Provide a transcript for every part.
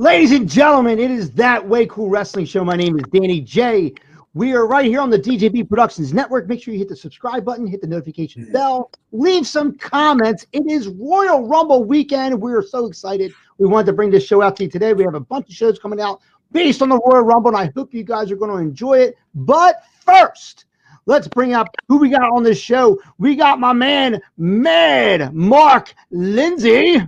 Ladies and gentlemen, it is That Way Cool Wrestling Show. My name is Danny J. We are right here on the DJB Productions Network. Make sure you hit the subscribe button, hit the notification bell, leave some comments. It is Royal Rumble weekend. We are so excited. We wanted to bring this show out to you today. We have a bunch of shows coming out based on the Royal Rumble, and I hope you guys are going to enjoy it. But first, let's bring up who we got on this show. We got my man, Mad Mark Lindsay.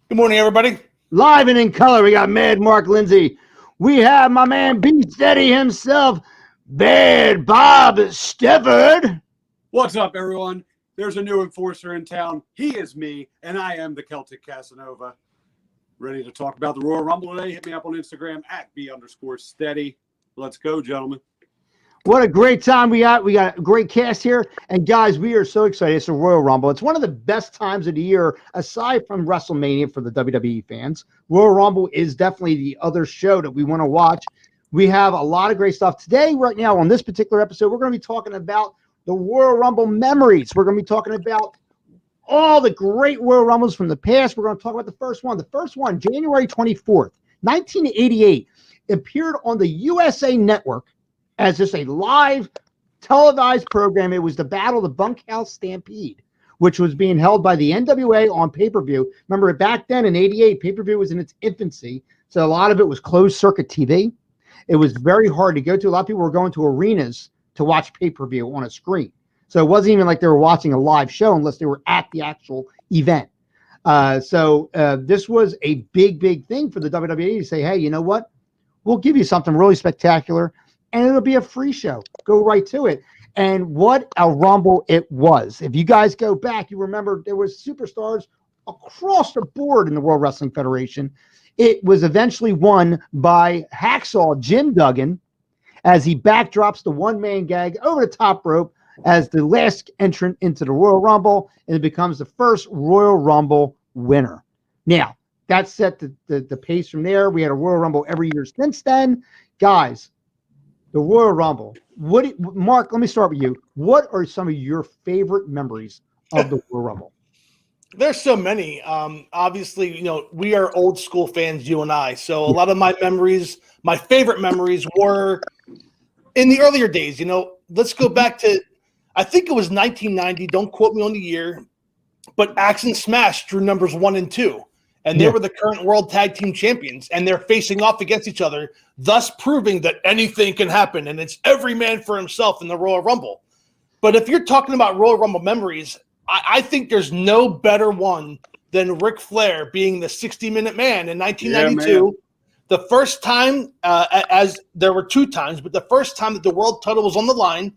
Good morning, everybody. Live and in color, we got Mad Mark Lindsay. We have my man B Steady himself, Bad Bob Stefford. What's up, everyone? There's a new enforcer in town. He is me, and I am the Celtic Casanova. Ready to talk about the Royal Rumble today? Hit me up on Instagram at @B_steady. Let's go, gentlemen. What a great time we got. We got a great cast here. And guys, we are so excited. It's a Royal Rumble. It's one of the best times of the year, aside from WrestleMania for the WWE fans. Royal Rumble is definitely the other show that we want to watch. We have a lot of great stuff. Today, right now, on this particular episode, we're going to be talking about the Royal Rumble memories. We're going to be talking about all the great Royal Rumbles from the past. We're going to talk about the first one. The first one, January 24th, 1988, appeared on the USA Network as just a live televised program. It was the Battle of the Bunkhouse Stampede, which was being held by the NWA on pay-per-view. Remember, back then in 88, pay-per-view was in its infancy, so a lot of it was closed-circuit TV. It was very hard to go to. A lot of people were going to arenas to watch pay-per-view on a screen. So it wasn't even like they were watching a live show unless they were at the actual event. So this was a big, big thing for the WWE to say, hey, you know what? We'll give you something really spectacular, and it'll be a free show. Go right to it. And what a Rumble it was. If you guys go back, you remember there was superstars across the board in the World Wrestling Federation. It was eventually won by Hacksaw Jim Duggan as he backdrops the one-man gag over the top rope as the last entrant into the Royal Rumble, and it becomes the first Royal Rumble winner. Now, that set the pace from there. We had a Royal Rumble every year since then. Guys, the Royal Rumble. Mark, let me start with you. What are some of your favorite memories of the Royal Rumble? There's so many. Obviously, we are old school fans, you and I. So a lot of my memories, my favorite memories were in the earlier days. Let's go back to, I think it was 1990. Don't quote me on the year, but Axe and Smash drew numbers 1 and 2. And they were the current World Tag Team Champions, and they're facing off against each other, thus proving that anything can happen, and it's every man for himself in the Royal Rumble. But if you're talking about Royal Rumble memories, I think there's no better one than Ric Flair being the 60-minute man in 1992. The first time, as there were 2 times, but the first time that the world title was on the line,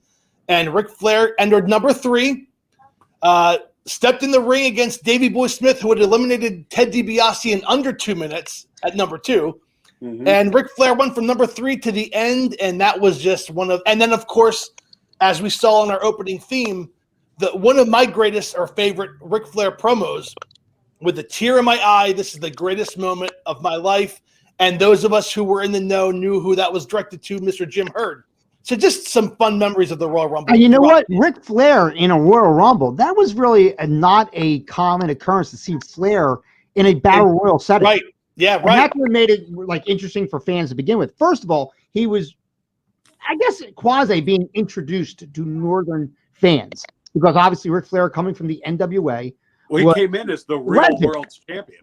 and Ric Flair entered number 3, stepped in the ring against Davey Boy Smith, who had eliminated Ted DiBiase in under 2 minutes at number 2. Mm-hmm. And Ric Flair went from number 3 to the end, and that was just one of – and then, of course, as we saw in our opening theme, one of my greatest or favorite Ric Flair promos, with a tear in my eye, this is the greatest moment of my life, and those of us who were in the know knew who that was directed to, Mr. Jim Herd. So just some fun memories of the Royal Rumble. And you know what? Ric Flair in a Royal Rumble, that was really not a common occurrence to see Flair in a Battle Royal setting. Right. Yeah, right. And that's what made it interesting for fans to begin with. First of all, he was, I guess, quasi being introduced to Northern fans because obviously Ric Flair coming from the NWA. Well, he came in as the real world champion.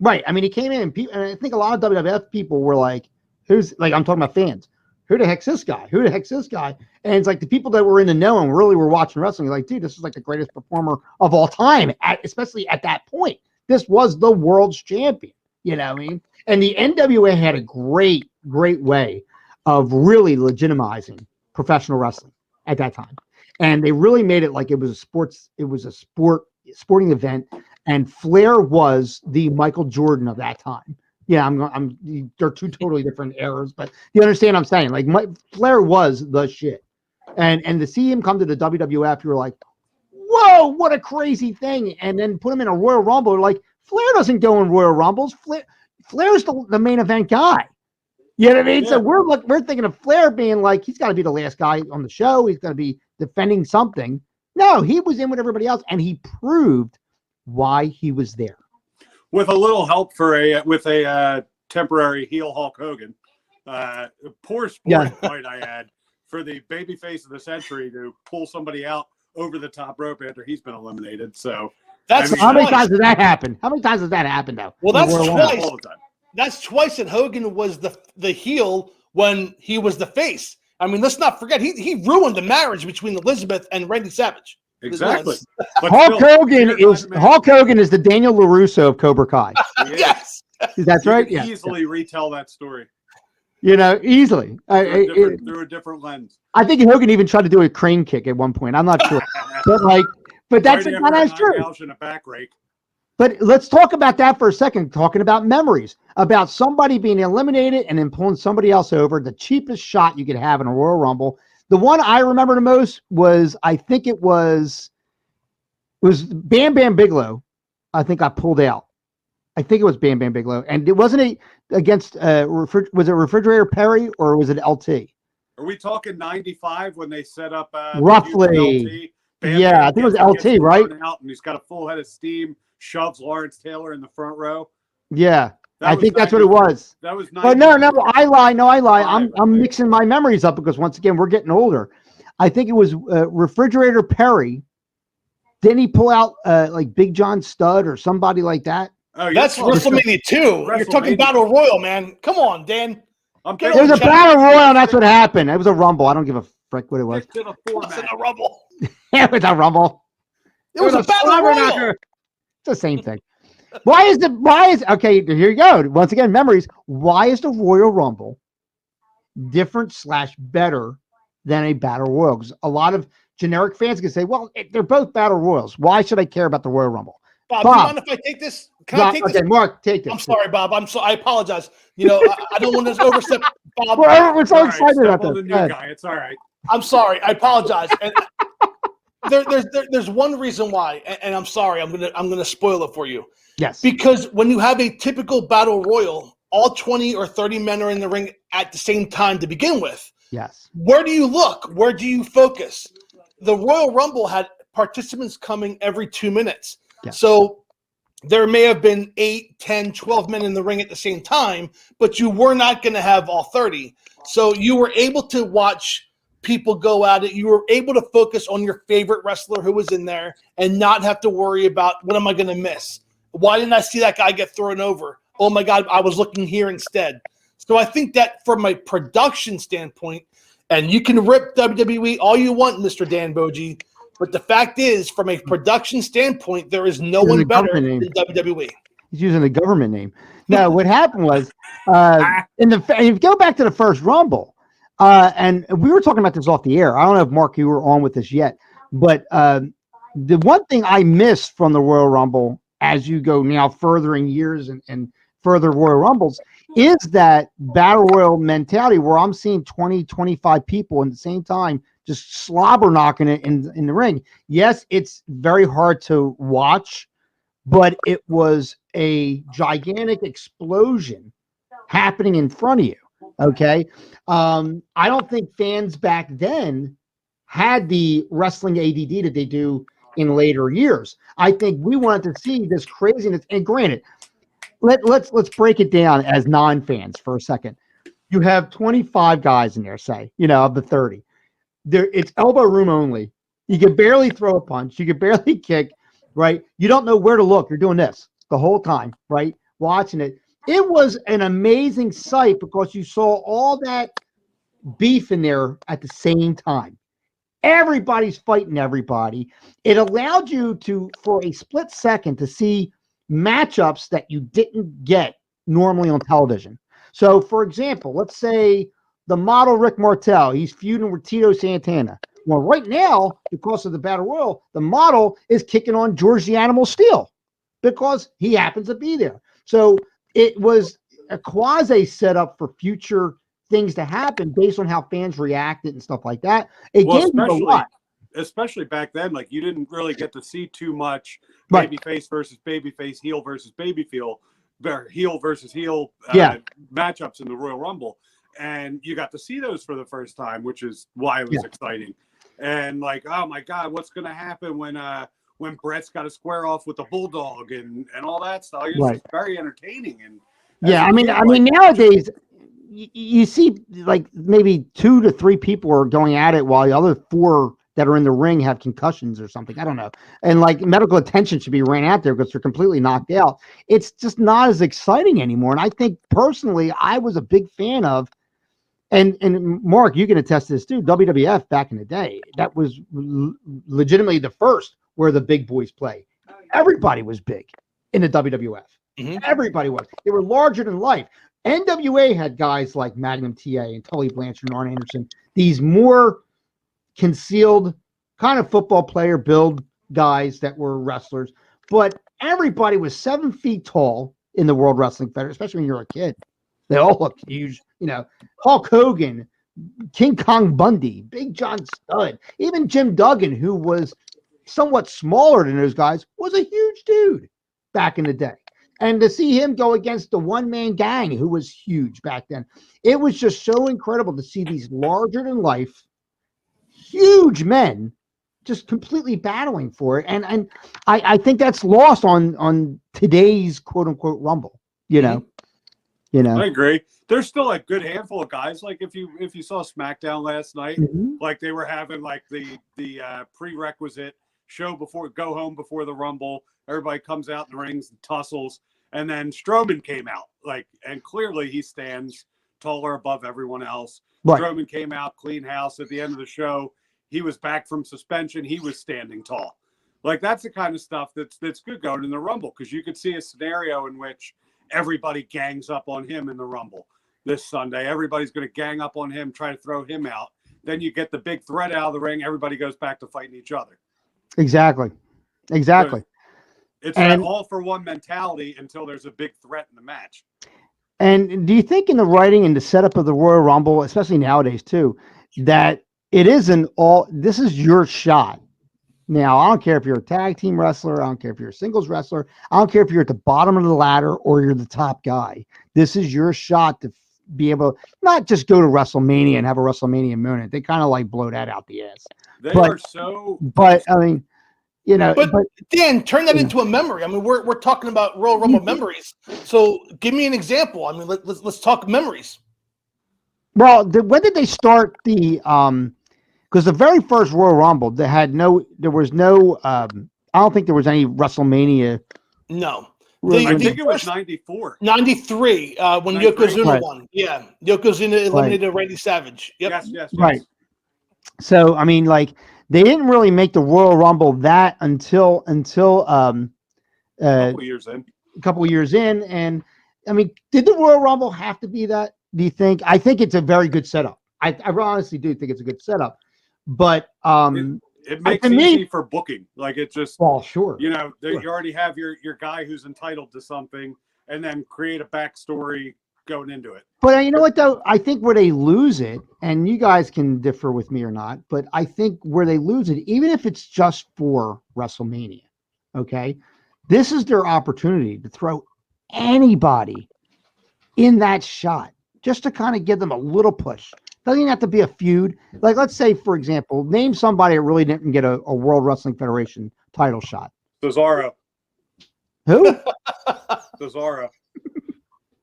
Right. I mean, he came in and I think a lot of WWF people were like, I'm talking about fans. Who the heck's this guy? Who the heck's this guy? And it's like the people that were in the know and really were watching wrestling, like, dude, this is like the greatest performer of all time, especially at that point. This was the world's champion, you know what I mean? And the NWA had a great, great way of really legitimizing professional wrestling at that time. And they really made it like it was a sporting event. And Flair was the Michael Jordan of that time. Yeah, they're 2 totally different eras, but you understand what I'm saying? Like, Flair was the shit. And to see him come to the WWF, you were like, whoa, what a crazy thing. And then put him in a Royal Rumble. Like, Flair doesn't go in Royal Rumbles. Flair's the main event guy. You know what I mean? Yeah. So we're thinking of Flair being like, he's got to be the last guy on the show. He's got to be defending something. No, he was in with everybody else, and he proved why he was there. with a little help with a temporary heel Hulk Hogan. Poor sport, might I add, for the babyface of the century to pull somebody out over the top rope after he's been eliminated. So how many times has that happened? How many times has that happened though? Well, that's twice. All the time. That's twice that Hogan was the heel when he was the face. I mean, let's not forget he ruined the marriage between Elizabeth and Randy Savage. Exactly. But Hulk Hogan is the Daniel LaRusso of Cobra Kai. Yes, that's right. You can easily retell that story. Easily through a different lens. I think Hogan even tried to do a crane kick at one point. I'm not sure, but that's not true. And a back rake. But let's talk about that for a second. Talking about memories, about somebody being eliminated and then pulling somebody else over. The cheapest shot you could have in a Royal Rumble. The one I remember the most was, I think it was Bam Bam Bigelow. I think I pulled out. I think it was Bam Bam Bigelow, and it wasn't against. Was it Refrigerator Perry or was it LT? Are we talking 95 when they set up roughly? Bam I think it was LT, right? Out and he's got a full head of steam. Shoves Lawrence Taylor in the front row. Yeah, I think that's what it was. That was. But no, I lie. No, I lie. I'm mixing my memories up because once again we're getting older. I think it was Refrigerator Perry. Didn't he pull out like Big John Studd or somebody like that? Oh, that's WrestleMania 2. You're talking Battle Royal, man. Come on, Dan. It was a Battle Royal, and that's what happened. It was a Rumble. I don't give a frick what it was. It wasn't a Rumble. It was a Rumble. It was a Battle Royal. It's the same thing. Why is okay? Here you go. Once again, memories. Why is the Royal Rumble different / better than a Battle Royal? Because a lot of generic fans can say, "Well, they're both Battle Royals. Why should I care about the Royal Rumble?" Bob, do you mind if I take this? Can I take this? Okay, Mark, take this. I'm sorry, Bob. I apologize. I don't want to overstep. Bob, we're so excited about this. The new guy. It's all right. I'm sorry. I apologize. And there's one reason why, and I'm sorry. I'm gonna spoil it for you. Yes. Because when you have a typical battle royal, all 20 or 30 men are in the ring at the same time to begin with. Yes. Where do you look? Where do you focus? The Royal Rumble had participants coming every 2 minutes. Yes. So there may have been 8, 10, 12 men in the ring at the same time, but you were not going to have all 30. So you were able to watch people go at it. You were able to focus on your favorite wrestler who was in there and not have to worry about, what am I going to miss? Why didn't I see that guy get thrown over? Oh my God, I was looking here instead. So I think that from a production standpoint, and you can rip WWE all you want, Mr. Dan Boji, but the fact is, from a production standpoint, there is no one better than WWE. He's using the government name. No, what happened was, if you go back to the first Rumble, and we were talking about this off the air. I don't know if Mark, you were on with us yet, but the one thing I missed from the Royal Rumble, as you go now further in years and further Royal Rumbles, is that battle royal mentality where I'm seeing 20, 25 people at the same time just slobber knocking it in the ring. Yes, it's very hard to watch, but it was a gigantic explosion happening in front of you. Okay. I don't think fans back then had the wrestling ADD that they do in later years. I think we wanted to see this craziness. And granted, let's break it down as non-fans for a second. You have 25 guys in there, say, of the 30. It's elbow room only. You can barely throw a punch. You can barely kick, right? You don't know where to look. You're doing this the whole time, right? Watching it. It was an amazing sight because you saw all that beef in there at the same time. Everybody's fighting everybody. It allowed you to, for a split second, to see matchups that you didn't get normally on television. So, for example, let's say the model Rick Martel, he's feuding with Tito Santana. Well, right now, because of the Battle Royal, the model is kicking on George the Animal Steel because he happens to be there. So it was a quasi setup for future things to happen based on how fans reacted and stuff like that. It gave you a lot. Especially back then, like you didn't really get to see too much babyface versus babyface, heel versus heel versus heel matchups in the Royal Rumble. And you got to see those for the first time, which is why it was exciting. And like, oh my God, what's going to happen when when Brett's got to square off with the Bulldog and all that stuff. It's Right. just very entertaining. And Yeah, as a kid, I mean, like, nowadays you see like maybe 2 to 3 people are going at it while the other 4 that are in the ring have concussions or something. I don't know. And like medical attention should be ran out there because they're completely knocked out. It's just not as exciting anymore. And I think personally, I was a big fan of, and Mark, you can attest to this too, WWF back in the day. That was legitimately the first where the big boys play. Everybody was big in the WWF. Mhm. Everybody was. They were larger than life. NWA had guys like Magnum TA and Tully Blanchard and Arn Anderson, these more concealed kind of football player build guys that were wrestlers, but everybody was 7 feet tall in the World Wrestling Federation, especially when you're a kid. They all looked huge, Hulk Hogan, King Kong Bundy, Big John Studd, even Jim Duggan, who was somewhat smaller than those guys, was a huge dude back in the day. And to see him go against the one-man gang who was huge back then, it was just so incredible to see these larger than life, huge men just completely battling for it. And I think that's lost on today's quote unquote Rumble, Mhm. I agree. There's still a good handful of guys. Like if you saw SmackDown last night, Mhm. like they were having like the prerequisite show before go home before the Rumble. Everybody comes out in the rings and tussles, and then Strowman came out and clearly he stands taller above everyone else. Right. Strowman came out clean house at the end of the show. He was back from suspension. He was standing tall. Like that's the kind of stuff that's good going in the Rumble because you could see a scenario in which everybody gangs up on him in the Rumble this Sunday. Everybody's going to gang up on him, try to throw him out. Then you get the big threat out of the ring. Everybody goes back to fighting each other. Exactly. So it's that And all for one mentality until there's a big threat in the match. And do you think in the writing and the setup of the Royal Rumble, especially nowadays too, that it isn't all, this is your shot? Now, I don't care if you're a tag team wrestler. I don't care if you're a singles wrestler. I don't care if you're at the bottom of the ladder or you're the top guy. This is your shot to be able to not just go to WrestleMania and have a WrestleMania moment. They kind of like blow that out the ass. They But, are so. but I mean, But but Dan, turn that into a memory. I mean, we're talking about Royal Rumble memories. So give me an example. I mean, let's talk memories. well, when did they start the because the very first Royal Rumble, there was no, I don't think there was any WrestleMania. No. I The think it was first 94. 93 when 93? Yokozuna Right. won. Yeah. Yokozuna eliminated Randy Savage. Yep. Yes. Right. So, I mean, like, they didn't really make the Royal Rumble that until A couple years in. a couple of years in. And I mean, did the Royal Rumble have to be that? Do you think? I think it's a very good setup. I honestly do think it's a good setup. But It makes to me, easy for booking. Like it's just, well, sure. you Sure. already have your guy who's entitled to something, and then create a backstory going into it. But you know what, though? I think where they lose it, and you guys can differ with me or not, but I think where they lose it, even if it's just for WrestleMania, okay, this is their opportunity to throw anybody in that shot just to kind of give them a little push. Doesn't even have to be a feud. Like, let's say, for example, name somebody that really didn't get a World Wrestling Federation title shot. Cesaro. Who? Cesaro.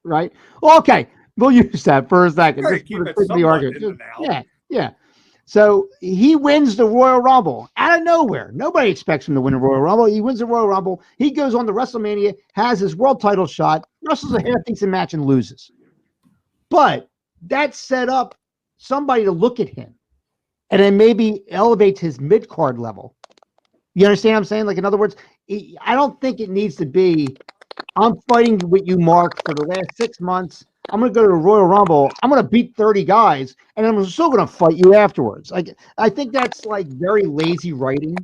Right? Well, okay. We'll use that for a second. Right, Just keep for it the somewhat argument. in the now. Yeah, yeah. So he wins the Royal Rumble out of nowhere. Nobody expects him to win the Royal Rumble. He wins the Royal Rumble. He goes on to WrestleMania, has his world title shot, wrestles a half decent match, and loses. But that set up somebody to look at him and then maybe elevates his mid card level. You understand what I'm saying? Like, in other words, I don't think it needs to be, I'm fighting with you, Mark, for the last 6 months. I'm going to go to the Royal Rumble. I'm going to beat 30 guys, and I'm still going to fight you afterwards. Like, I think that's like very lazy writing.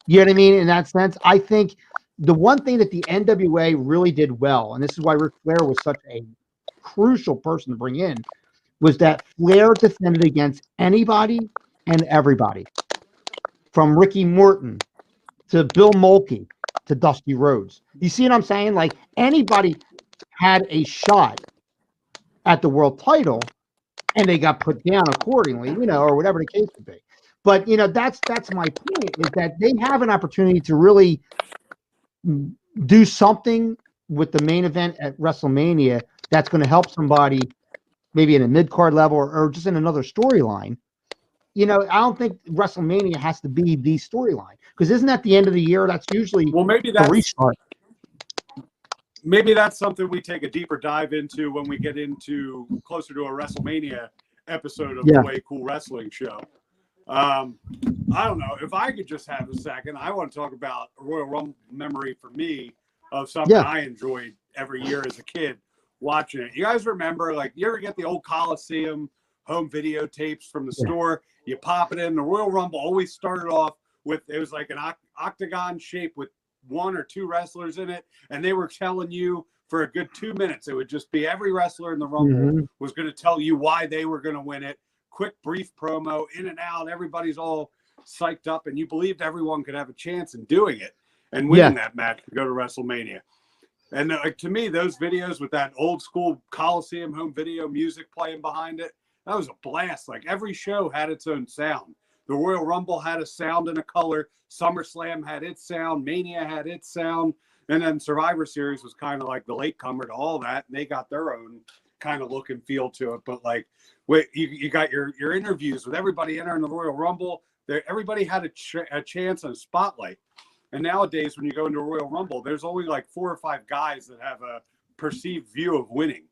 You know what I mean? In that sense, I think the one thing that the NWA really did well, and this is why Ric Flair was such a crucial person to bring in, was that Flair defended against anybody and everybody, from Ricky Morton to Bill Mulkey to Dusty Rhodes. You see what I'm saying? Like, anybody had a shot at the world title and they got put down accordingly, or whatever the case would be. But that's my point, is that they have an opportunity to really do something with the main event at WrestleMania that's going to help somebody maybe in a mid-card level or just in another storyline. I don't think WrestleMania has to be the storyline, because isn't that the end of the year? That's usually Well, the restart. maybe that's something we take a deeper dive into when we get into closer to a WrestleMania episode of the Way Cool Wrestling Show. I don't know if I could just have a second. I want to talk about a Royal Rumble memory for me of something I enjoyed every year as a kid watching it. You guys remember, like, you ever get the old Coliseum home videotapes from the store? You pop it in. The Royal Rumble always started off with, it was like an octagon shape with one or two wrestlers in it, and they were telling you for a good 2 minutes. It would just be every wrestler in the Rumble was going to tell you why they were going to win it. Quick, brief promo, in and out. Everybody's all psyched up, and you believed everyone could have a chance in doing it and winning that match to go to WrestleMania. And to me, those videos with that old school Coliseum home video music playing behind it, that was a blast. Like, every show had its own sound. The Royal Rumble had a sound and a color. SummerSlam had its sound. Mania had its sound. And then Survivor Series was kind of like the latecomer to all that. And they got their own kind of look and feel to it. But like, wait, you got your interviews with everybody entering the Royal Rumble. Everybody had a chance and a spotlight. And nowadays, when you go into a Royal Rumble, there's only like 4 or 5 guys that have a perceived view of winning.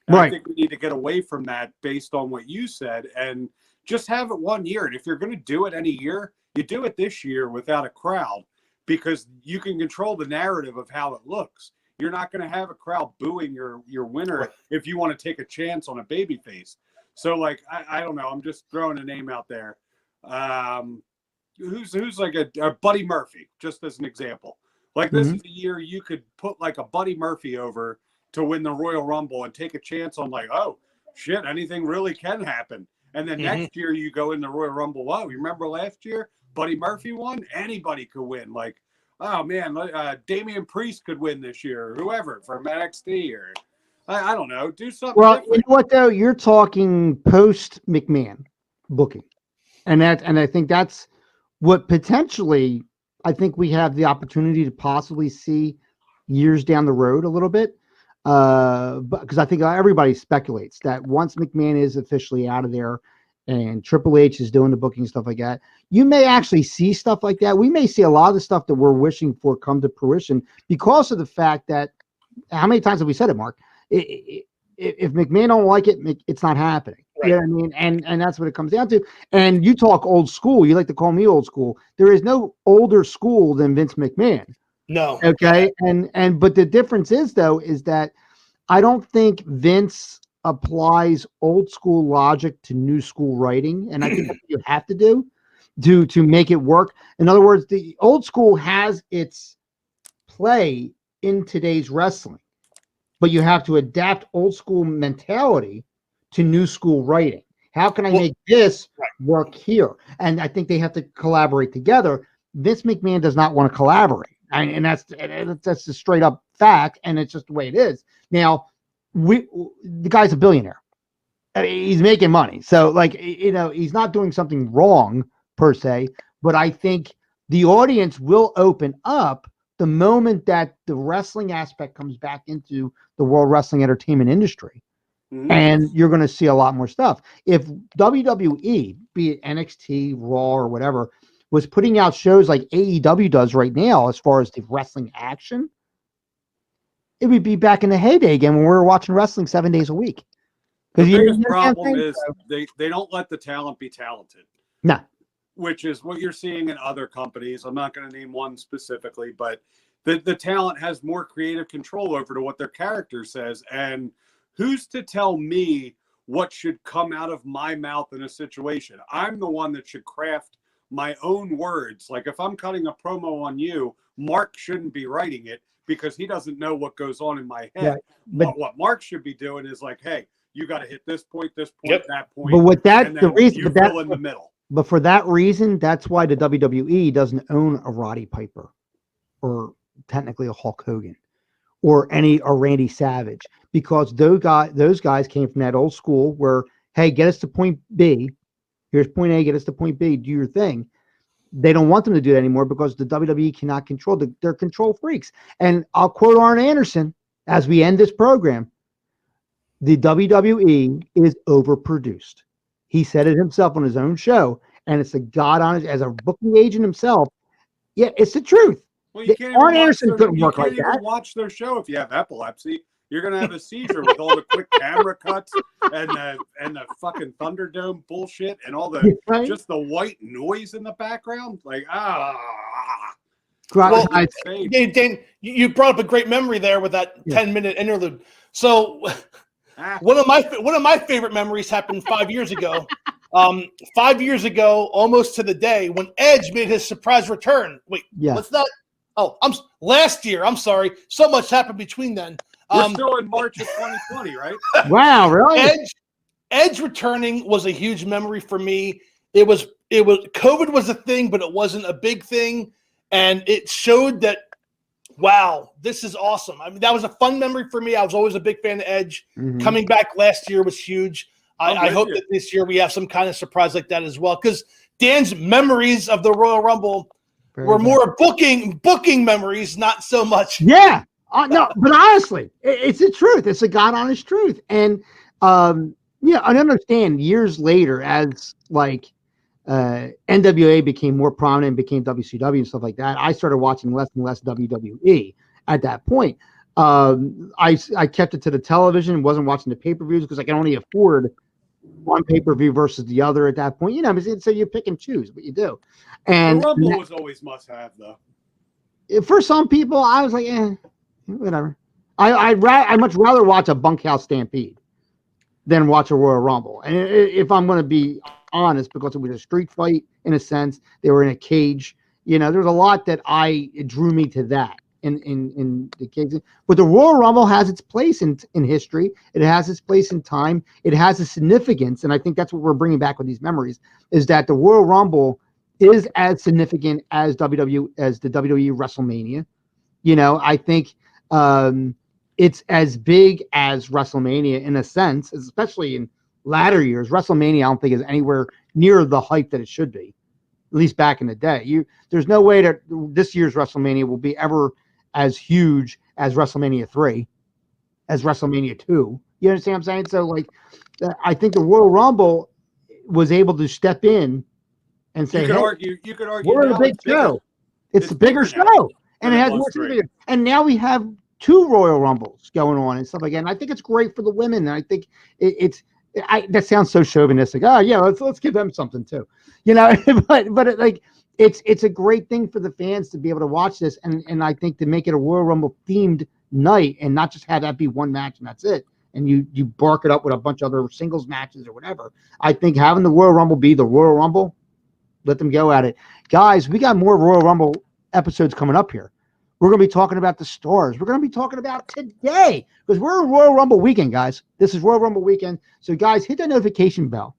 And I think we need to get away from that based on what you said and just have it one year. And if you're going to do it any year, you do it this year without a crowd, because you can control the narrative of how it looks. You're not going to have a crowd booing your winner if you want to take a chance on a babyface. So, like, I don't know. I'm just throwing a name out there. Who's like a Buddy Murphy, just as an example. Like, this is the year you could put like a Buddy Murphy over to win the Royal Rumble and take a chance on, like, oh, shit, anything really can happen. And then next year you go in the Royal Rumble. Wow, you remember last year? Buddy Murphy won? Anybody could win. Like, oh, man, Damian Priest could win this year, or whoever from NXT, or I don't know, do something different. You know what, though? You're talking post-McMahon booking. And I think that's what potentially I think we have the opportunity to possibly see years down the road a little bit. But because I think everybody speculates that once McMahon is officially out of there and Triple H is doing the booking, stuff like that, you may actually see stuff like that. We may see a lot of the stuff that we're wishing for come to fruition because of the fact that, how many times have we said it, Mark? If McMahon don't like it, it's not happening. Right. You know what I mean? And that's what it comes down to. And you talk old school. You like to call me old school. There is no older school than Vince McMahon. No. Okay. But the difference is, though, is that I don't think Vince applies old school logic to new school writing. And I think that's what you have to do to make it work. In other words, the old school has its play in today's wrestling, but you have to adapt old school mentality to new school writing. How can I make this work here? And I think they have to collaborate together. Vince McMahon does not want to collaborate. And that's a straight up fact. And it's just the way it is. Now, the guy's a billionaire. I mean, he's making money. So, like, he's not doing something wrong per se, but I think the audience will open up the moment that the wrestling aspect comes back into the World Wrestling Entertainment industry. And you're going to see a lot more stuff. If WWE, be it NXT, Raw, or whatever, was putting out shows like AEW does right now, as far as the wrestling action, it would be back in the heyday again when we were watching wrestling 7 days a week. The biggest problem is they don't let the talent be talented. No. Which is what you're seeing in other companies. I'm not going to name one specifically, but the talent has more creative control over to what their character says. And who's to tell me what should come out of my mouth in a situation? I'm the one that should craft my own words. Like, if I'm cutting a promo on you, Mark shouldn't be writing it because he doesn't know what goes on in my head. But what Mark should be doing is like, hey, you got to hit this point, that point. But with that, the reason you fill in the middle. But for that reason, that's why the WWE doesn't own a Roddy Piper, or technically a Hulk Hogan, or Randy Savage, because those guys came from that old school where, hey, get us to point B, Here's point A, get us to point B, do your thing. They don't want them to do that anymore because the WWE cannot control. They're control freaks. And I'll quote Arn Anderson as we end this program. The WWE is overproduced. He said it himself on his own show, and it's a God honest as a booking agent himself. Yeah, it's the truth. Well, you can't Arn Anderson couldn't work like that. You can't even watch their show if you have epilepsy. You're gonna have a seizure with all the quick camera cuts and the fucking Thunderdome bullshit and all the just the white noise in the background. Like Well, Dan, you brought up a great memory there with that 10-minute interlude. So one of my favorite memories happened 5 years ago. 5 years ago, almost to the day, when Edge made his surprise return. Wait, let's not. Oh, last year. I'm sorry. So much happened between then. We're still in March of 2020, right? Wow, really? Edge returning was a huge memory for me. It was COVID was a thing, but it wasn't a big thing, and it showed that. Wow, this is awesome. I mean, that was a fun memory for me. I was always a big fan of Edge. Mm-hmm. Coming back last year was huge. I hope that this year we have some kind of surprise like that as well. Because Dan's memories of the Royal Rumble were more booking memories, not so much. Yeah. No, but honestly, it's the truth. It's a God honest truth. And I understand years later as like NWA became more prominent and became WCW and stuff like that, I started watching less and less WWE at that point. I kept it to the television and wasn't watching the pay-per-views because I can only afford one pay-per-view versus the other at that point. So you pick and choose what you do. And the Rumble was always must-have, though. For some people, I was like, whatever. I'd much rather watch a bunkhouse stampede than watch a Royal Rumble. And if I'm going to be honest, because it was a street fight in a sense, they were in a cage. There's a lot that it drew me to that in the cage. But the Royal Rumble has its place in history. It has its place in time. It has a significance, and I think that's what we're bringing back with these memories. Is that the Royal Rumble is as significant as the WWE WrestleMania. I think it's as big as WrestleMania in a sense, especially in latter years. WrestleMania, I don't think is anywhere near the hype that it should be, at least back in the day. There's no way that this year's WrestleMania will be ever as huge as WrestleMania 3, as WrestleMania 2. You understand what I'm saying? So, like, I think the Royal Rumble was able to step in and say, you could argue we're a big show. It's a bigger show. And it has more significance. And now we have 2 Royal Rumbles going on and stuff like that. And I think it's great for the women. And I think that sounds so chauvinistic. Oh yeah, let's give them something too. But it's a great thing for the fans to be able to watch this. And I think to make it a Royal Rumble themed night and not just have that be one match and that's it. And you bark it up with a bunch of other singles matches or whatever. I think having the Royal Rumble be the Royal Rumble, let them go at it. Guys, we got more Royal Rumble episodes coming up here. We're going to be talking about the stars. We're going to be talking about today because we're in Royal Rumble weekend, guys. This is Royal Rumble weekend. So, guys, hit that notification bell.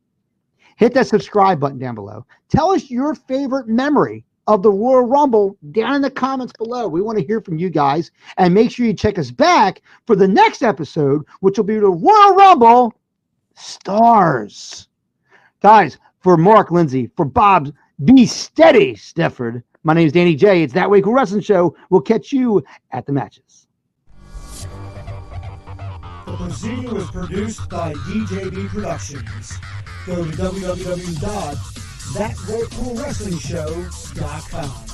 Hit that subscribe button down below. Tell us your favorite memory of the Royal Rumble down in the comments below. We want to hear from you guys. And make sure you check us back for the next episode, which will be the Royal Rumble Stars. Guys, for Mark Lindsay, for Bob Be Steady Stefford, my name is Danny J. It's That Way Cool Wrestling Show. We'll catch you at the matches. The proceeding was produced by DJB Productions. Go to www.thatwaycoolwrestlingshow.com.